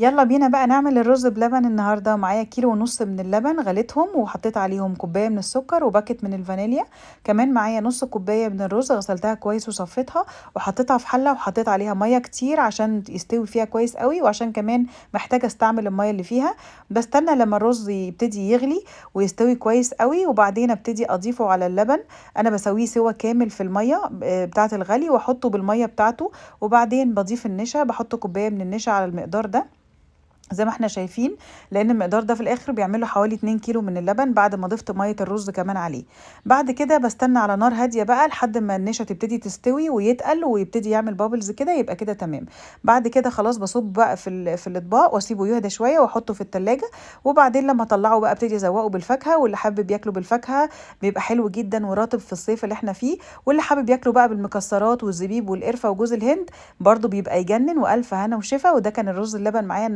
يلا بينا بقى نعمل الرز بلبن النهارده. معايا كيلو ونص من اللبن غليتهم وحطيت عليهم كوبايه من السكر وباكت من الفانيليا. كمان معايا نص كوبايه من الرز غسلتها كويس وصفيتها وحطيتها في حله وحطيت عليها ميه كتير عشان يستوي فيها كويس قوي، وعشان كمان محتاجه استعمل الميه اللي فيها. بستنى لما الرز يبتدي يغلي ويستوي كويس قوي وبعدين ابتدي اضيفه على اللبن. انا بسويه سوا كامل في الميه بتاعه الغلي واحطه بالميه بتاعته، وبعدين بضيف النشا، بحط كوبايه من النشا على المقدار ده زي ما احنا شايفين، لان المقدار ده في الاخر بيعمله حوالي 2 كيلو من اللبن بعد ما ضفت ميه الرز كمان عليه. بعد كده بستنى على نار هاديه بقى لحد ما النشا تبتدي تستوي ويتقل ويبتدي يعمل بابلز كده، يبقى كده تمام. بعد كده خلاص بصب بقى في الاطباق واسيبه يهدى شويه واحطه في التلاجة. وبعدين لما اطلعه بقى ابتدي ازوقه بالفاكهه، واللي حابب ياكله بالفاكهه بيبقى حلو جدا ورطب في الصيف اللي احنا فيه، واللي حابب ياكله بقى بالمكسرات والزبيب والقرفه وجوز الهند برضو بيبقى يجنن. والف هنا وشفا. وده كان الرز اللبن معايا